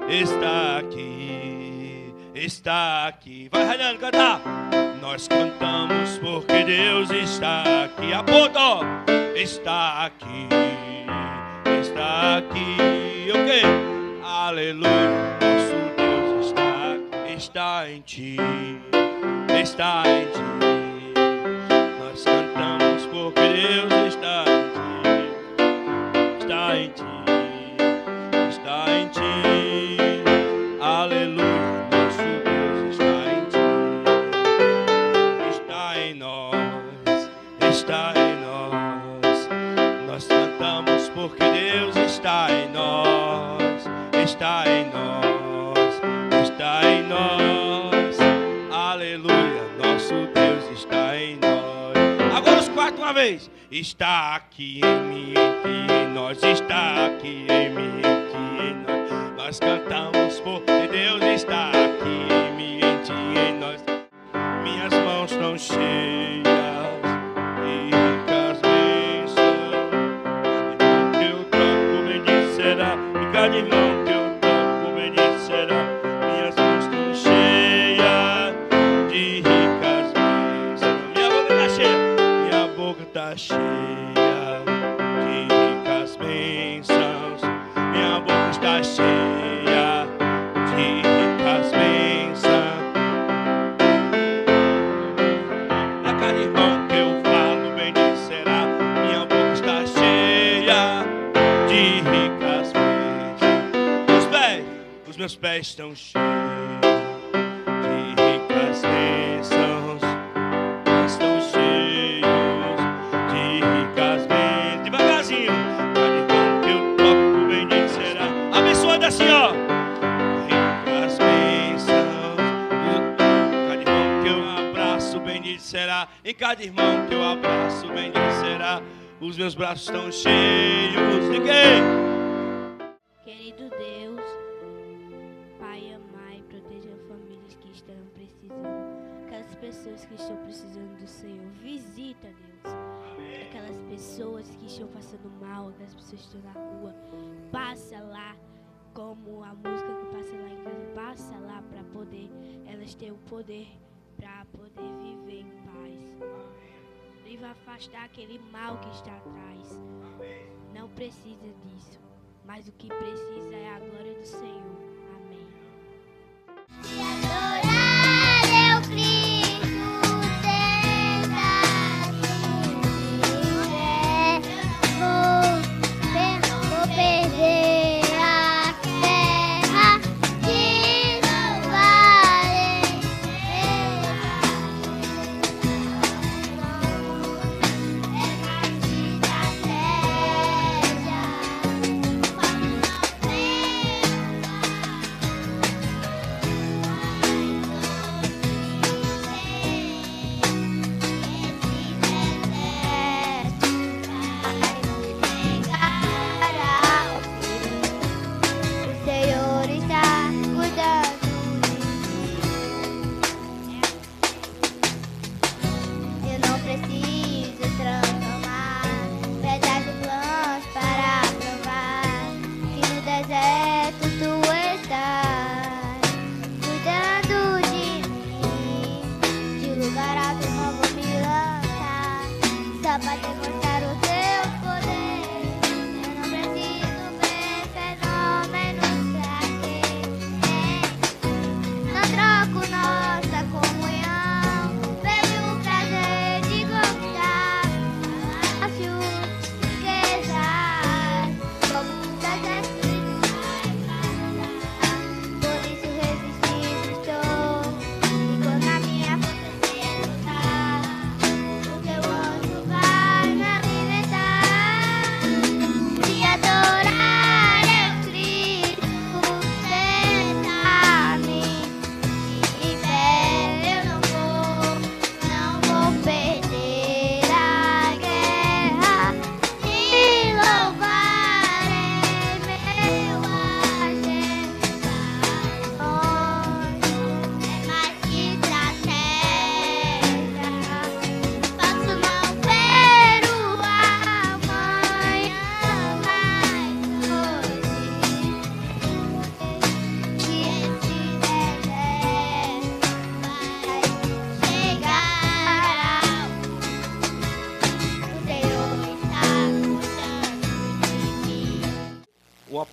está aqui, está aqui. Vai, Raiane, cantar. Nós cantamos porque Deus está aqui. Aponta, ó. Está aqui, está aqui. O quê? Aleluia. Nosso Deus está aqui, está em ti, está em ti. Nós cantamos porque Deus está em ti, está em ti, está em ti. Aleluia. Nosso Deus está em ti, está em nós, está em nós. Nós cantamos porque Deus está em nós, está em nós, está em nós. Aleluia. Nosso Deus está em nós. Agora os quatro uma vez. Está aqui em mim, em ti, em nós. Está aqui em mim, em ti, em nós. Nós cantamos porque Deus está aqui em mim, em ti, em nós. Minhas mãos estão cheias de ricas bênçãos. Que eu toco, bendito será. E cada irmão que eu toco, bendito será. Minhas mãos estão cheias de ricas bênçãos. Minha boca está cheia. Minha boca está cheia de ricas bênçãos. Minha boca está cheia de ricas bênçãos. A cada irmão que eu falo, bendito será. Minha boca está cheia de ricas bênçãos. Os meus pés estão cheios de ricas bênçãos. Estão cheios de ricas bênçãos. Devagarzinho. Cada irmão que eu toco, bendito será. Abençoado assim, ó. Ricas bênçãos. Cada irmão que eu abraço, bendito será. Em cada irmão que eu abraço, bendito será. Os meus braços estão cheios de quê? Querido Deus, Pai, amai, proteja famílias que estão precisando. Aquelas pessoas que estão precisando do Senhor, visita, Deus. Aquelas pessoas que estão passando mal, aquelas pessoas que estão na rua, passa lá, como a música que passa lá em casa, passa lá para poder, elas terem o poder para poder viver em paz. E vai afastar aquele mal que está atrás. Não precisa disso, mas o que precisa é a glória do Senhor. Amém. Adorar eu Cristo vou perder a terra de louvar. Da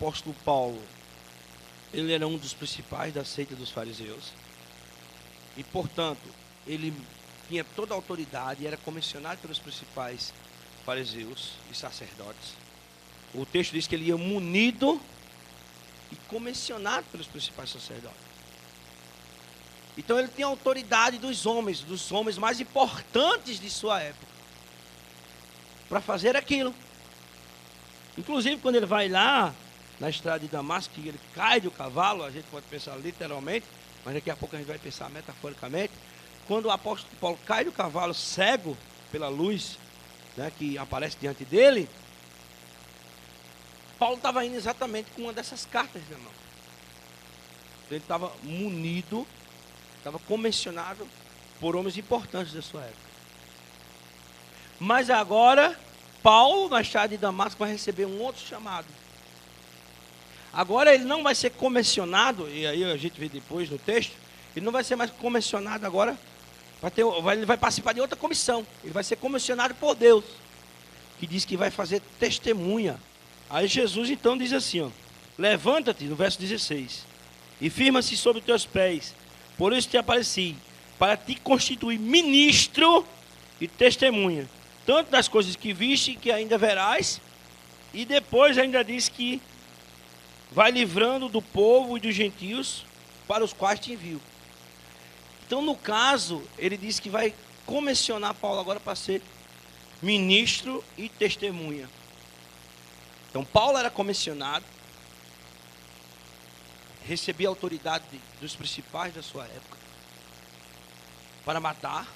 apóstolo Paulo, ele era um dos principais da seita dos fariseus. E, portanto, ele tinha toda a autoridade e era comissionado pelos principais fariseus e sacerdotes. O texto diz que ele ia munido e comissionado pelos principais sacerdotes. Então ele tinha a autoridade dos homens mais importantes de sua época, para fazer aquilo. Inclusive, quando ele vai lá na estrada de Damasco, que ele cai do cavalo, a gente pode pensar literalmente, mas daqui a pouco a gente vai pensar metaforicamente. Quando o apóstolo Paulo cai do cavalo, cego pela luz, né, que aparece diante dele, Paulo estava indo exatamente com uma dessas cartas na mão. Ele estava munido, estava comissionado por homens importantes da sua época. Mas agora, Paulo, na estrada de Damasco, vai receber um outro chamado. Agora ele não vai ser comissionado, e aí a gente vê depois no texto, ele não vai ser mais comissionado agora, ele vai participar de outra comissão. Ele vai ser comissionado por Deus, que diz que vai fazer testemunha. Aí Jesus então diz assim, ó, levanta-te, no verso 16, e firma-se sobre os teus pés, por isso te apareci, para te constituir ministro e testemunha, tanto das coisas que viste, que ainda verás, e depois ainda diz que vai livrando do povo e dos gentios, para os quais te envio. Então, no caso, ele diz que vai comissionar Paulo agora para ser ministro e testemunha. Então, Paulo era comissionado, recebia a autoridade dos principais da sua época para matar.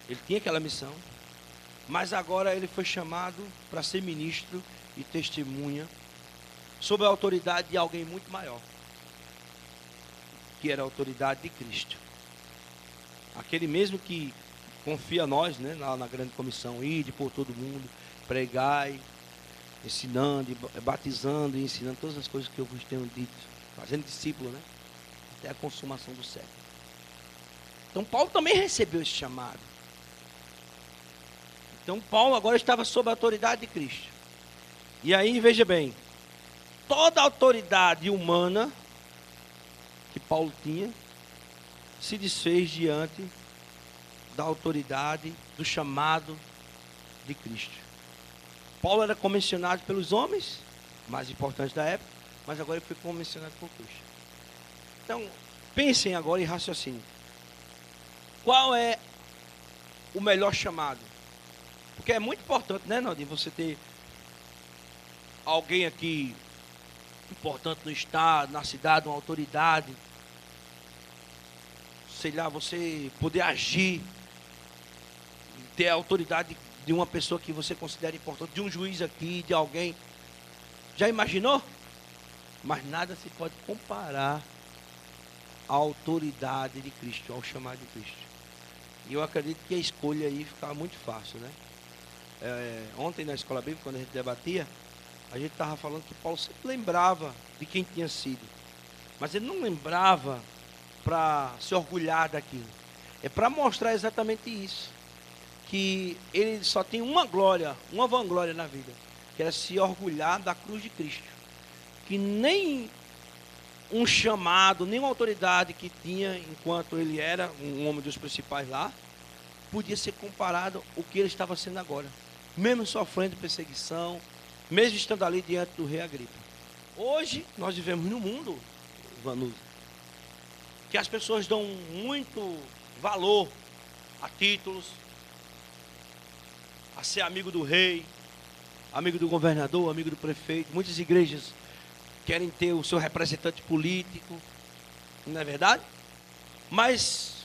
Ele tinha aquela missão, mas agora ele foi chamado para ser ministro e testemunha sob a autoridade de alguém muito maior, que era a autoridade de Cristo. Aquele mesmo que confia a nós, né, lá na grande comissão, ide por todo mundo, pregai, ensinando, batizando e ensinando todas as coisas que eu vos tenho dito, fazendo discípulo, né, até a consumação do século. Então Paulo também recebeu esse chamado. Então Paulo agora estava sob a autoridade de Cristo. E aí, veja bem, toda a autoridade humana que Paulo tinha se desfez diante da autoridade, do chamado de Cristo. Paulo era comissionado pelos homens mais importantes da época, mas agora ele foi comissionado por Cristo. Então, pensem agora e raciocinem. Qual é o melhor chamado? Porque é muito importante, né, Naldinho, você ter alguém aqui importante no estado, na cidade, uma autoridade, sei lá, você poder agir, ter a autoridade de uma pessoa que você considera importante, de um juiz aqui, de alguém. Já imaginou? Mas nada se pode comparar à autoridade de Cristo, ao chamado de Cristo. E eu acredito que a escolha aí ficava muito fácil, né? Ontem na escola bíblica, quando a gente debatia, a gente estava falando que Paulo sempre lembrava de quem tinha sido, mas ele não lembrava para se orgulhar daquilo. É para mostrar exatamente isso, que ele só tem uma glória, uma vanglória na vida, que era se orgulhar da cruz de Cristo, que nem um chamado, nem uma autoridade que tinha enquanto ele era um homem dos principais lá, podia ser comparado ao que ele estava sendo agora, mesmo sofrendo perseguição, mesmo estando ali diante do rei Agripa. Hoje nós vivemos num mundo, Vanusa, que as pessoas dão muito valor a títulos, a ser amigo do rei, amigo do governador, amigo do prefeito. Muitas igrejas querem ter o seu representante político, não é verdade? Mas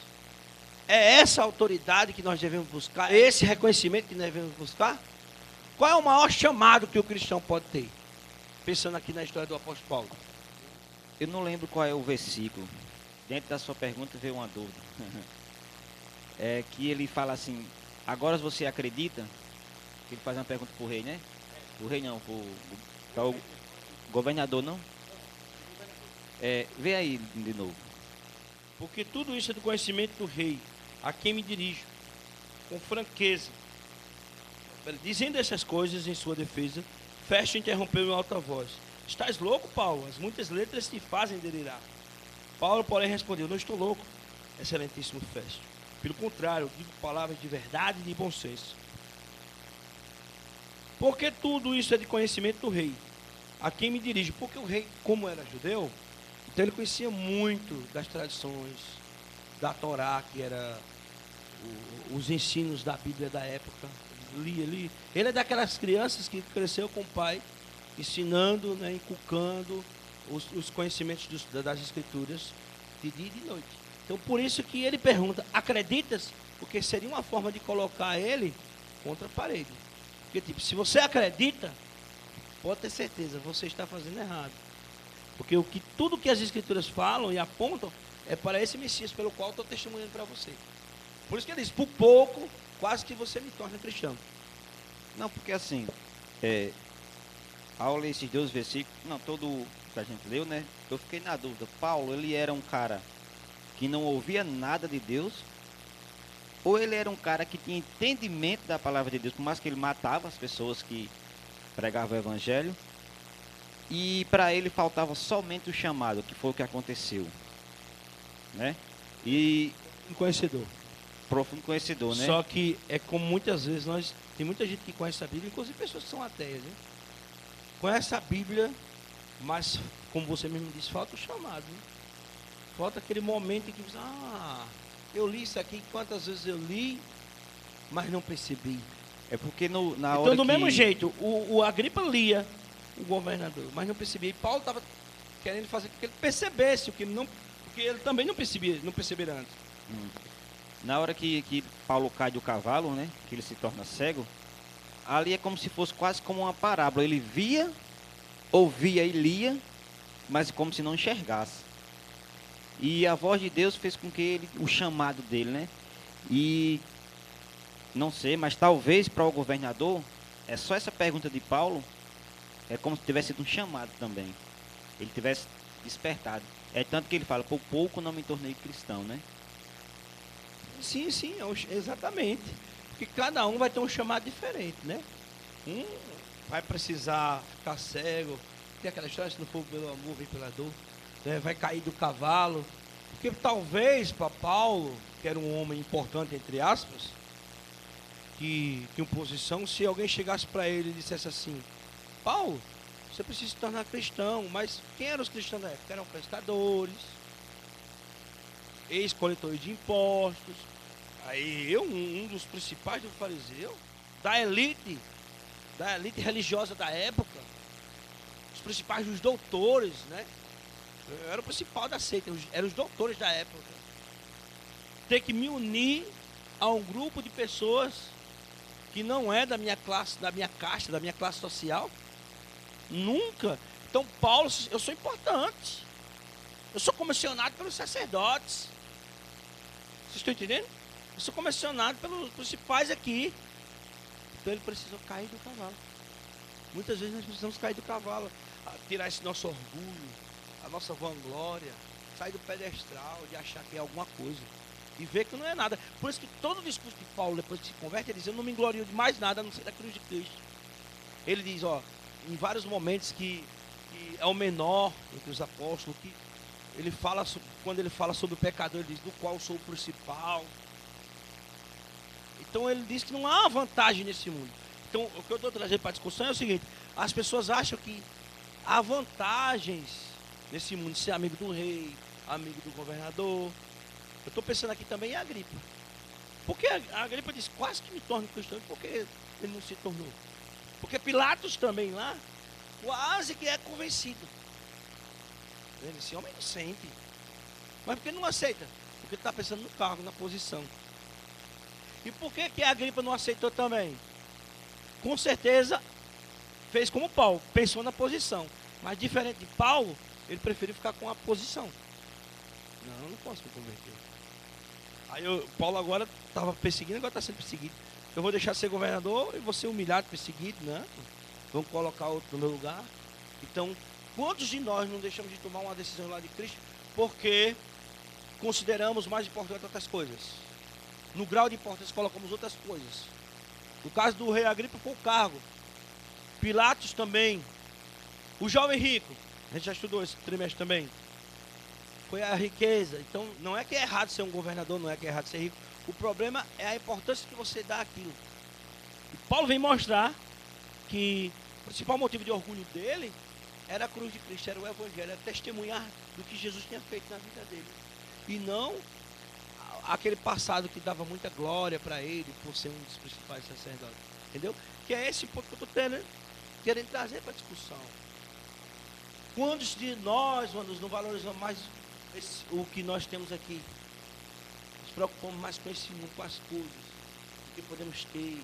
é essa autoridade que nós devemos buscar, é esse reconhecimento que nós devemos buscar? Qual é o maior chamado que o cristão pode ter? Pensando aqui na história do apóstolo Paulo. Eu não lembro qual é o versículo. Dentro da sua pergunta veio uma dúvida. É que ele fala assim, agora você acredita? Ele faz uma pergunta para o rei, né? O rei não, para o governador, não? Vê aí de novo. Porque tudo isso é do conhecimento do rei, a quem me dirijo, com franqueza. Dizendo essas coisas em sua defesa, Festo interrompeu em alta voz. Estás louco, Paulo? As muitas letras te fazem delirar. Paulo, porém, respondeu: não estou louco, excelentíssimo Festo. Pelo contrário, digo palavras de verdade e de bom senso. Porque tudo isso é de conhecimento do rei, a quem me dirijo. Porque o rei, como era judeu, então ele conhecia muito das tradições da Torá, que era os ensinos da Bíblia da época. Ele é daquelas crianças que cresceu com o pai, ensinando, né, inculcando os conhecimentos das Escrituras de dia e de noite. Então, por isso que ele pergunta: acreditas? Porque seria uma forma de colocar ele contra a parede. Porque, tipo, se você acredita, pode ter certeza, você está fazendo errado. Porque tudo que as Escrituras falam e apontam é para esse Messias pelo qual eu estou testemunhando para você. Por isso que ele diz: por pouco, quase que você me torna cristão. Não, porque assim, ao ler esses 2 versículos, não, todo que a gente leu, né? Eu fiquei na dúvida. Paulo, ele era um cara que não ouvia nada de Deus, ou ele era um cara que tinha entendimento da palavra de Deus, por mais que ele matava as pessoas que pregavam o evangelho, e para ele faltava somente o chamado, que foi o que aconteceu, né? E Um conhecedor. profundo conhecedor, né? Só que é como muitas vezes tem muita gente que conhece a Bíblia, inclusive pessoas que são ateias, né? Conhece a Bíblia, mas, como você mesmo disse, falta o chamado, né? Falta aquele momento em que você, eu li isso aqui, quantas vezes eu li, mas não percebi. É porque na Então, hora do mesmo que... jeito, o Agripa lia o governador, mas não percebia. E Paulo estava querendo fazer com que ele percebesse o que não, porque ele também não percebia antes. Na hora que Paulo cai do cavalo, né? Que ele se torna cego, ali é como se fosse quase como uma parábola. Ele via, ouvia e lia, mas como se não enxergasse. E a voz de Deus fez com que o chamado dele, né? E não sei, mas talvez para o governador, é só essa pergunta de Paulo, é como se tivesse sido um chamado também. Ele tivesse despertado. É tanto que ele fala: por pouco não me tornei cristão, né? Sim, exatamente. Porque cada um vai ter um chamado diferente, né? Um vai precisar ficar cego. Tem aquela história: se não for pelo amor, vem pela dor. Né? Vai cair do cavalo. Porque talvez para Paulo, que era um homem importante, entre aspas, que tinha posição, se alguém chegasse para ele e dissesse assim: Paulo, você precisa se tornar cristão. Mas quem eram os cristãos da época? Eram pescadores, ex-coletores de impostos. Aí um dos principais do fariseu, da elite religiosa da época, os principais dos doutores, né? Eu era o principal da seita, eram os doutores da época. Ter que me unir a um grupo de pessoas que não é da minha classe, da minha casta, da minha classe social. Nunca. Então, Paulo, eu sou importante. Eu sou comissionado pelos sacerdotes. Vocês estão entendendo? Eu sou comissionado pelos principais aqui. Então ele precisou cair do cavalo. Muitas vezes nós precisamos cair do cavalo, tirar esse nosso orgulho, a nossa vanglória, sair do pedestral de achar que é alguma coisa e ver que não é nada. Por isso que todo o discurso de Paulo, depois que se converte, ele diz: eu não me glorio de mais nada a não ser da cruz de Cristo. Ele diz, em vários momentos que é o menor entre os apóstolos, que ele fala, quando ele fala sobre o pecador, ele diz: do qual sou o principal. Então ele diz que não há vantagem nesse mundo. Então o que eu estou trazendo para a discussão é o seguinte: as pessoas acham que há vantagens nesse mundo de ser amigo do rei, amigo do governador. Eu estou pensando aqui também em Agripa. Porque a Agripa diz: quase que me torno cristão. Porque ele não se tornou? Porque Pilatos também lá quase que é convencido. Esse homem não sente. Mas por que não aceita? Porque ele está pensando no cargo, na posição. E por que a Agripa não aceitou também? Com certeza fez como Paulo, pensou na posição. Mas diferente de Paulo, ele preferiu ficar com a posição. Não posso me converter. Aí Paulo agora estava perseguindo, agora está sendo perseguido. Eu vou deixar de ser governador e vou ser humilhado, perseguido, né? Vamos colocar outro no meu lugar. Então, quantos de nós não deixamos de tomar uma decisão lá de Cristo porque consideramos mais importante outras coisas? No grau de importância colocamos outras coisas. No caso do rei Agripa foi o cargo. Pilatos também O jovem rico, a gente já estudou esse trimestre também. Foi a riqueza. Então, não é que é errado ser um governador, não é que é errado ser rico. O problema é a importância que você dá àquilo. E Paulo vem mostrar que o principal motivo de orgulho dele era a cruz de Cristo, era o evangelho, era testemunhar do que Jesus tinha feito na vida dele. E não aquele passado que dava muita glória para ele, por ser um dos principais sacerdotes. Entendeu? Que é esse ponto que eu estou querendo trazer para a discussão. Quantos de nós, mano, não valorizamos mais o que nós temos aqui? Nos preocupamos mais com esse mundo, com as coisas, o que podemos ter,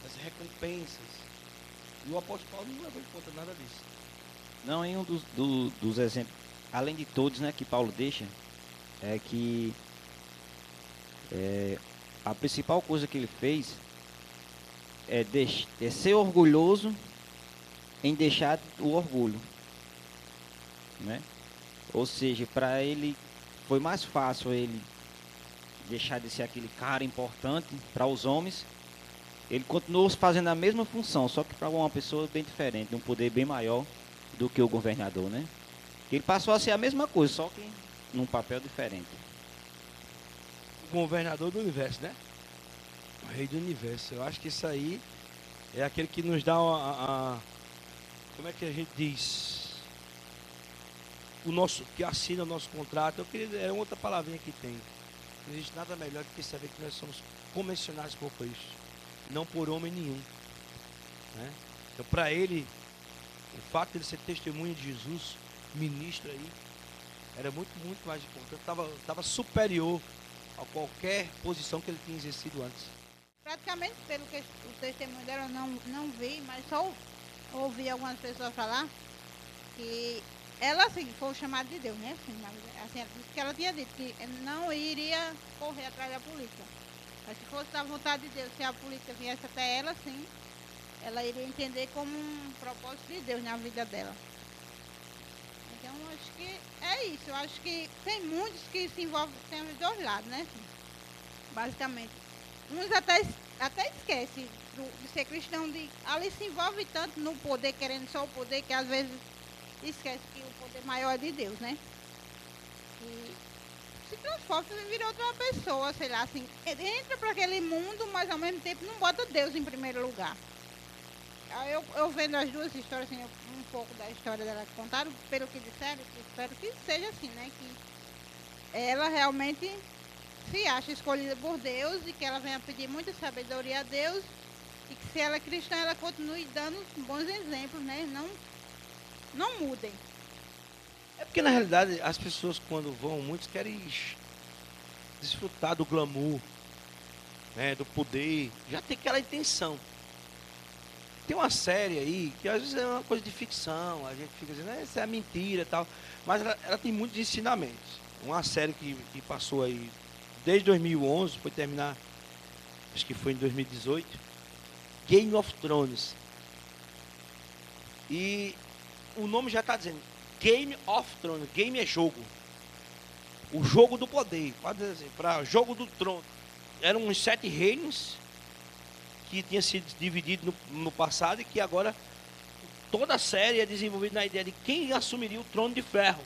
as recompensas. E o apóstolo Paulo não levou em conta nada disso. Não, em um dos exemplos, além de todos, né, que Paulo deixa, é que a principal coisa que ele fez é ser orgulhoso em deixar o orgulho, né? Ou seja, para ele foi mais fácil ele deixar de ser aquele cara importante para os homens. Ele continuou fazendo a mesma função, só que para uma pessoa bem diferente, de um poder bem maior do que o governador, né? Ele passou a ser a mesma coisa, só que num papel diferente. O governador do universo, né? O rei do universo. Eu acho que isso aí é aquele que nos dá como é que a gente diz? Que assina o nosso contrato. É outra palavrinha que tem. Não existe nada melhor do que saber que nós somos comissionados por Cristo, não por homem nenhum, né? Então, para ele, o fato de ele ser testemunha de Jesus, ministro aí, era muito, muito mais importante. Estava superior a qualquer posição que ele tinha exercido antes. Praticamente, pelo que o testemunho dela, não vi, mas só ouvi algumas pessoas falar que ela, assim, foi o chamado de Deus, né? Assim, ela disse que ela tinha dito que não iria correr atrás da política. Mas se fosse da vontade de Deus, se a política viesse até ela, sim, ela iria entender como um propósito de Deus na vida dela. Então, acho que é isso. Eu acho que tem muitos que se envolvem, tem os dois lados, né? Basicamente. Uns até esquecem de ser cristão, ali se envolve tanto no poder, querendo só o poder, que às vezes esquece que o poder maior é de Deus, né? E se transforma e vira outra pessoa, sei lá, assim, entra para aquele mundo, mas ao mesmo tempo não bota Deus em primeiro lugar. Eu vendo as duas histórias, assim, um pouco da história dela que contaram, pelo que disseram, espero que seja assim, né? Que ela realmente se acha escolhida por Deus e que ela venha pedir muita sabedoria a Deus e que se ela é cristã, ela continue dando bons exemplos, né? Não mudem. É porque, na realidade, as pessoas, quando vão, muitos querem desfrutar do glamour, né, do poder, já tem aquela intenção. Tem uma série aí, que às vezes é uma coisa de ficção, a gente fica dizendo, isso é mentira e tal, mas ela tem muitos ensinamentos. Uma série que passou aí desde 2011, foi terminar, acho que foi em 2018, Game of Thrones. E o nome já está dizendo, Game of Thrones, game é jogo. O jogo do poder, pode dizer assim, para jogo do trono. Eram uns 7 reinos que tinha sido dividido no passado e que agora toda a série é desenvolvida na ideia de quem assumiria o trono de ferro.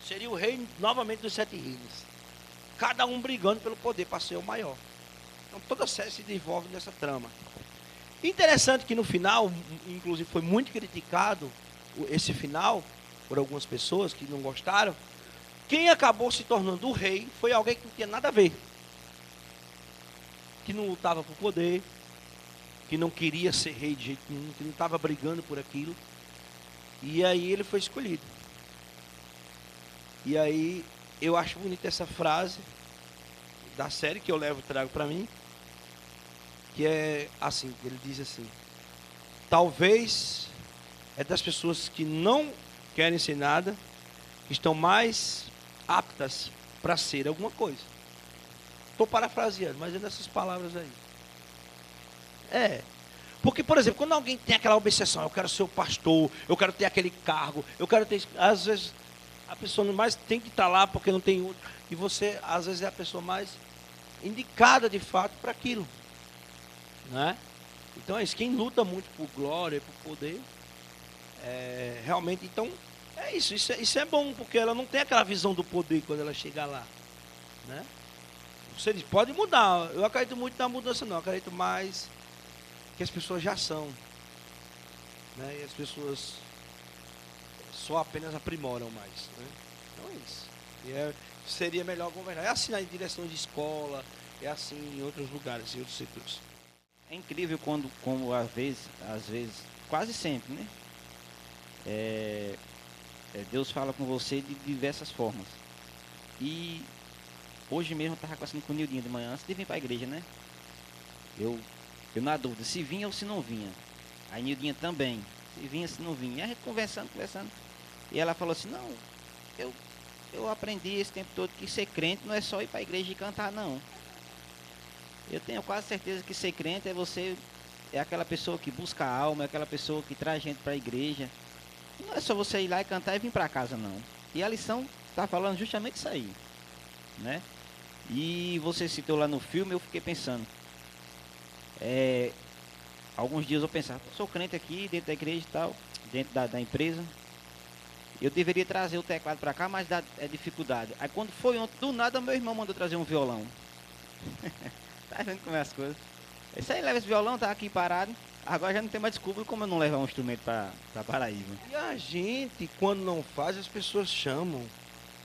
Seria o rei novamente dos 7 reinos. Cada um brigando pelo poder para ser o maior. Então toda a série se desenvolve nessa trama. Interessante que no final, inclusive foi muito criticado esse final por algumas pessoas que não gostaram. Quem acabou se tornando o rei foi alguém que não tinha nada a ver. Que não lutava por poder, que não queria ser rei de jeito nenhum, que não estava brigando por aquilo. E aí ele foi escolhido. E aí eu acho bonita essa frase da série que eu levo e trago para mim, que é assim, ele diz assim: talvez é das pessoas que não querem ser nada, que estão mais aptas para ser alguma coisa. Estou parafraseando, mas é nessas palavras aí. Porque, por exemplo, quando alguém tem aquela obsessão, eu quero ser o pastor, eu quero ter aquele cargo, eu quero ter... Às vezes, a pessoa mais tem que estar lá porque não tem outro. E você, às vezes, é a pessoa mais indicada, de fato, para aquilo. Né? Então, é isso. Quem luta muito por glória, por poder, Realmente, então, é isso. Isso é bom, porque ela não tem aquela visão do poder quando ela chegar lá, né? Você diz, pode mudar. Eu acredito muito na mudança, não. Eu acredito mais que as pessoas já são, né? E as pessoas só apenas aprimoram mais, né? Então é isso. E seria melhor governar. É assim em direção de escola, é assim em outros lugares, em outros setores. É incrível como às vezes, quase sempre, né? Deus fala com você de diversas formas. E hoje mesmo eu estava conversando com o Nildinho de manhã, antes de vir para a igreja, né? Eu na dúvida, se vinha ou se não vinha. Aí Nildinha também, se vinha, se não vinha. E a gente conversando. E ela falou assim, não, eu aprendi esse tempo todo que ser crente não é só ir para a igreja e cantar, não. Eu tenho quase certeza que ser crente é aquela pessoa que busca a alma, é aquela pessoa que traz gente para a igreja. Não é só você ir lá e cantar e vir para casa, não. E a lição está falando justamente isso aí, né? E você citou lá no filme, eu fiquei pensando. Alguns dias eu pensava, sou crente aqui dentro da igreja e tal, dentro da empresa. Eu deveria trazer o teclado para cá, mas dá dificuldade. Aí quando foi ontem, do nada meu irmão mandou trazer um violão. Tá vendo como é as coisas? Isso aí, leva esse violão, tá aqui parado. Agora já não tem mais desculpa como eu não levar um instrumento para Paraíba. E a gente, quando não faz, as pessoas chamam.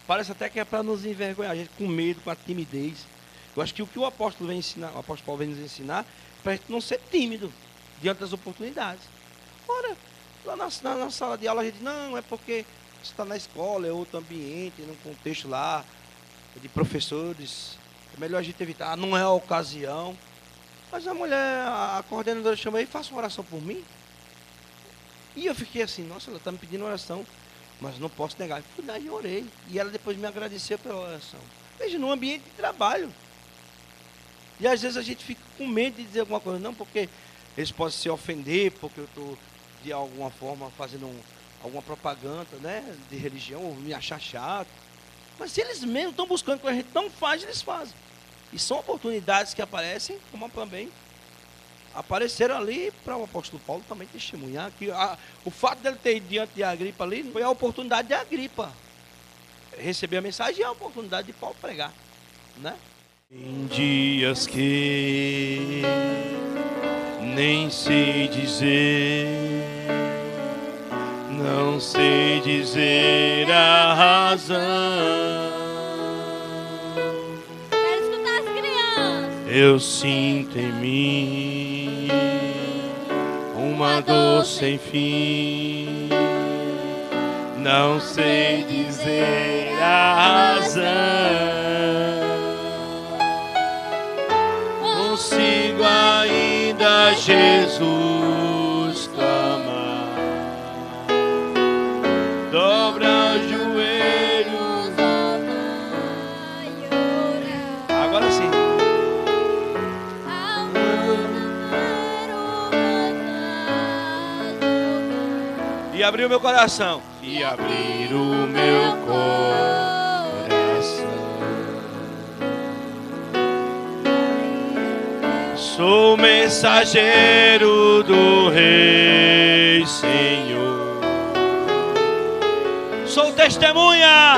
Parece até que é para nos envergonhar, a gente com medo, com a timidez. Eu acho que o que o apóstolo vem ensinar, o apóstolo Paulo vem nos ensinar, é para a gente não ser tímido diante das oportunidades. Ora, lá na sala de aula a gente, não, é porque você está na escola, é outro ambiente, num contexto lá de professores. É melhor a gente evitar, não é a ocasião. Mas a mulher, a coordenadora chama aí, faça uma oração por mim. E eu fiquei assim, nossa, ela está me pedindo oração, mas não posso negar. Eu fui lá e orei. E ela depois me agradeceu pela oração. Veja, num ambiente de trabalho. E às vezes a gente fica com medo de dizer alguma coisa, não, porque eles podem se ofender, porque eu estou de alguma forma fazendo alguma propaganda, né, de religião, ou me achar chato. Mas se eles mesmos estão buscando o que a gente não faz, eles fazem. E são oportunidades que aparecem, como também apareceram ali para o apóstolo Paulo também testemunhar. Que o fato dele ter ido diante de Agripa ali foi a oportunidade de Agripa receber a mensagem e a oportunidade de Paulo pregar, né? Em dias que nem sei dizer, não sei dizer a razão. Eu sinto em mim uma dor sem fim. Não sei dizer a razão. Consigo ainda Jesus clamar. Dobra os joelhos. Agora sim. E abrir o meu coração. E abrir o meu coração. Sou mensageiro do Rei, Senhor. Sou testemunha.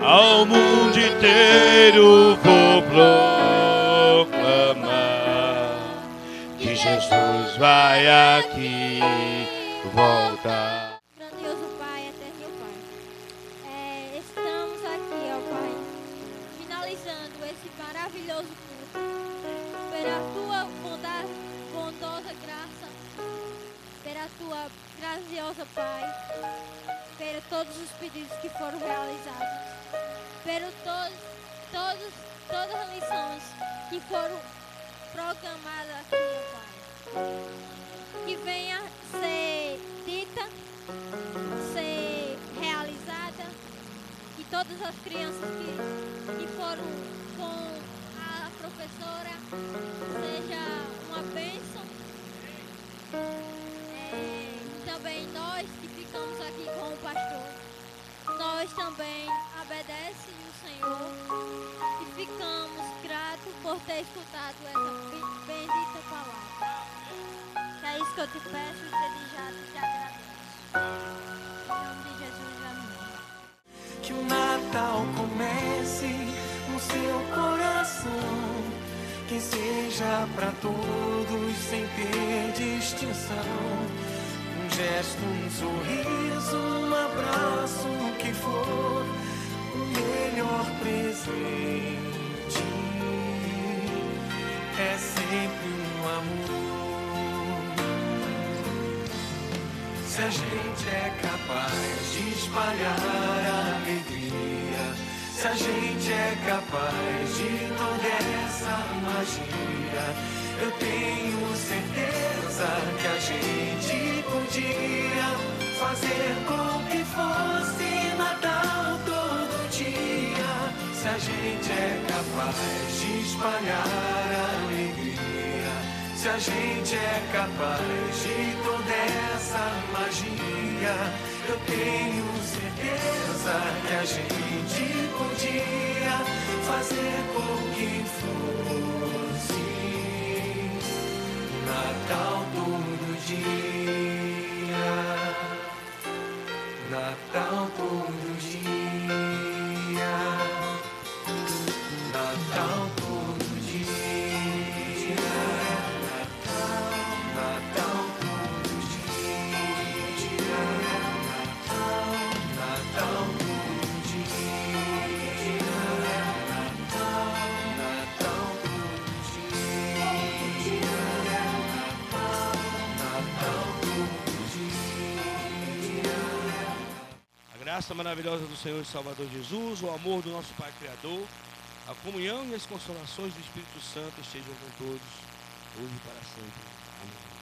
Ao mundo inteiro vou proclamar que Jesus vai aqui voltar. Grandioso Pai, eterno Pai, estamos aqui, ó Pai, finalizando esse maravilhoso culto, pela Tua bondosa graça, pela Tua graciosa Pai, pela todos os pedidos que foram realizados, pelo todas as lições que foram proclamadas aqui, ó Pai. Que venha ser dita, ser realizada, que todas as crianças que foram com a professora seja uma bênção. Também nós que ficamos aqui com o pastor, nós também obedecemos o Senhor e ficamos essa bendita palavra. Que é isso que eu te peço e desde já te agradeço. Em nome de Jesus, amém. Que o Natal comece no seu coração, que seja para todos sem ter distinção. Um gesto, um sorriso, um abraço, o que for, o melhor presente é sempre um amor. Se a gente é capaz de espalhar a alegria, se a gente é capaz de toda essa magia, eu tenho certeza que a gente podia fazer com que fosse Natal todo dia. Se a gente é capaz de espalhar a alegria, se a gente é capaz de toda essa magia, eu tenho certeza que a gente podia fazer com que fosse Natal todo dia, Natal todo dia, Natal todo dia, Natal todo dia, Natal todo dia, Natal todo dia, Natal todo dia. A graça maravilhosa do Senhor e Salvador Jesus, o amor do nosso Pai Criador, a comunhão e as consolações do Espírito Santo estejam com todos, hoje e para sempre. Amém.